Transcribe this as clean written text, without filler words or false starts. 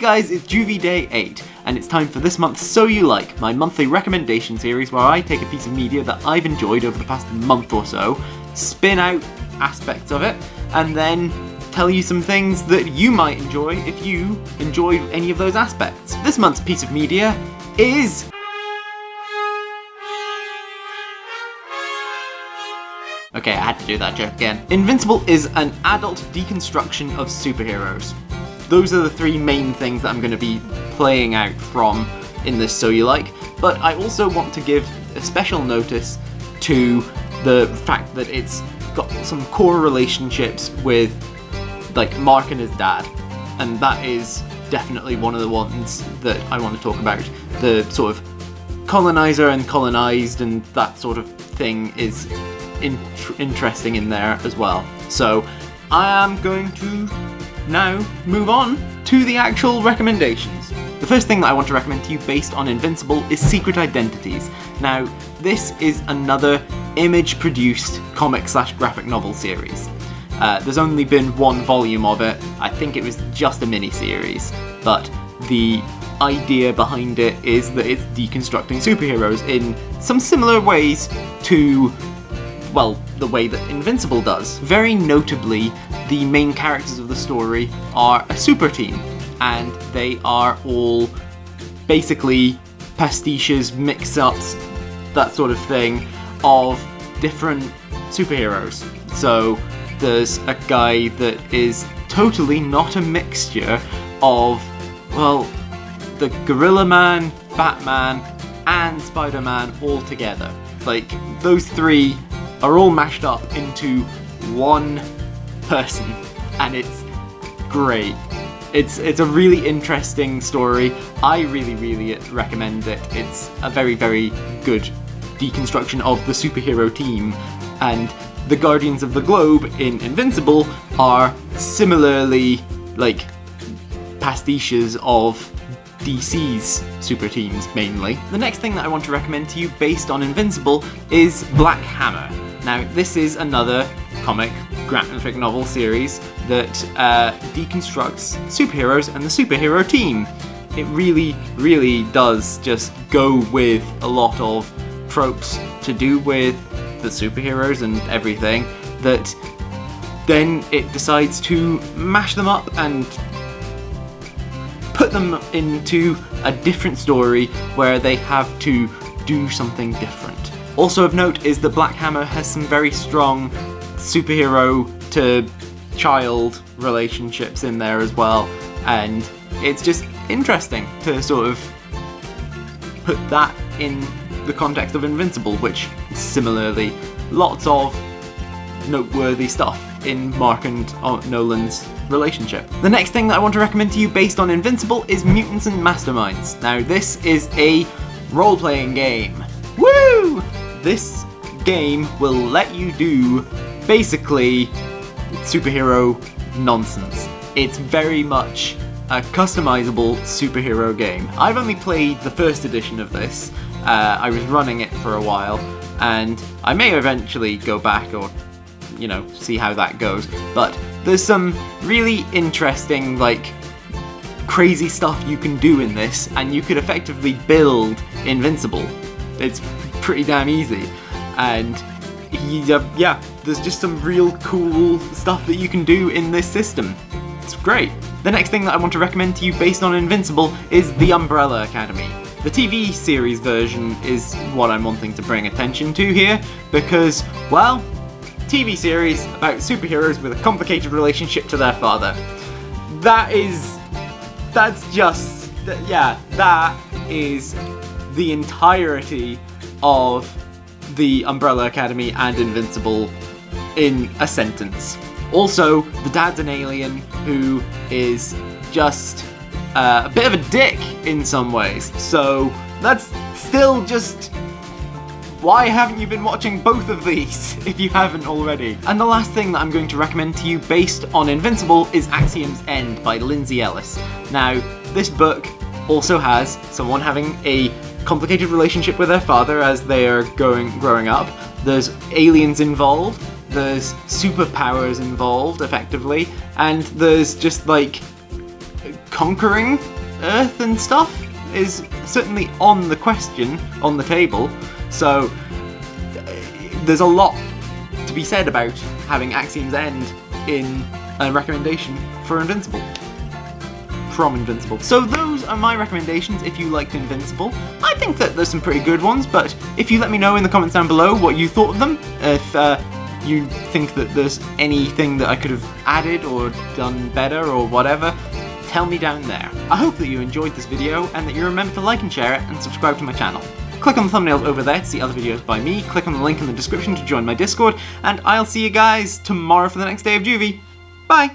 guys, it's JuV Day 8, and it's time for this month's So You Like, my monthly recommendation series where I take a piece of media that I've enjoyed over the past month or so, spin out aspects of it, and then tell you some things that you might enjoy if you enjoyed any of those aspects. This month's piece of media is... Okay, I had to do that joke again. Invincible is an adult deconstruction of superheroes. Those are the three main things that I'm going to be playing out from in this So You Like, but I also want to give a special notice to the fact that it's got some core relationships with, like, Mark and his dad, and that is definitely one of the ones that I want to talk about. The sort of colonizer and colonized and that sort of thing is interesting in there as well. So I am going to now move on to the actual recommendations. The first thing that I want to recommend to you based on Invincible is Secret Identities. Now, this is another image-produced comic/graphic novel series. There's only been one volume of it. I think it was just a mini-series, but the idea behind it is that it's deconstructing superheroes in some similar ways to, well, the way that Invincible does. Very notably, the main characters of the story are a super team, and they are all basically pastiches, mix-ups, that sort of thing, of different superheroes. So there's a guy that is totally not a mixture of, well, the Gorilla Man, Batman, and Spider-Man all together. Like, those three are all mashed up into one person, and it's great. It's a really interesting story. I really recommend it. It's a very good deconstruction of the superhero team, and the Guardians of the Globe in Invincible are similarly, like, pastiches of DC's super teams, mainly. The next thing that I want to recommend to you based on Invincible is Black Hammer. Now, this is another comic graphic novel series that deconstructs superheroes and the superhero team. It really does just go with a lot of tropes to do with the superheroes and everything, that then it decides to mash them up and put them into a different story where they have to do something different. Also of note is that Black Hammer has some very strong superhero to child relationships in there as well, and it's just interesting to sort of put that in the context of Invincible, which similarly lots of noteworthy stuff in Mark and Nolan's relationship. The next thing that I want to recommend to you based on Invincible is Mutants and Masterminds. Now, this is a role-playing game. Woo! This game will let you do basically superhero nonsense. It's very much a customizable superhero game. I've only played the first edition of this. I was running it for a while, and I may eventually go back or, you know, see how that goes. But there's some really interesting, like, crazy stuff you can do in this, and you could effectively build Invincible. It's pretty damn easy, and yeah, there's just some real cool stuff that you can do in this system. It's great. The next thing that I want to recommend to you based on Invincible is The Umbrella Academy. The TV series version is what I'm wanting to bring attention to here, because, well, TV series about superheroes with a complicated relationship to their father. That is the entirety of The Umbrella Academy and Invincible in a sentence. Also, the dad's an alien who is just a bit of a dick in some ways. So that's still just... why haven't you been watching both of these if you haven't already? And the last thing that I'm going to recommend to you based on Invincible is Axios End by Lindsay Ellis. Now, this book also has someone having a complicated relationship with their father as they are growing up. There's aliens involved, there's superpowers involved, effectively, and there's just, like, conquering Earth and stuff is certainly on the table. So there's a lot to be said about having Axios End in a recommendation for Invincible. From Invincible. So those are my recommendations if you liked Invincible. I think that there's some pretty good ones, but if you let me know in the comments down below what you thought of them, if you think that there's anything that I could have added or done better or whatever, tell me down there. I hope that you enjoyed this video and that you remember to like and share it and subscribe to my channel. Click on the thumbnails over there to see other videos by me, click on the link in the description to join my Discord, and I'll see you guys tomorrow for the next day of JuV. Bye!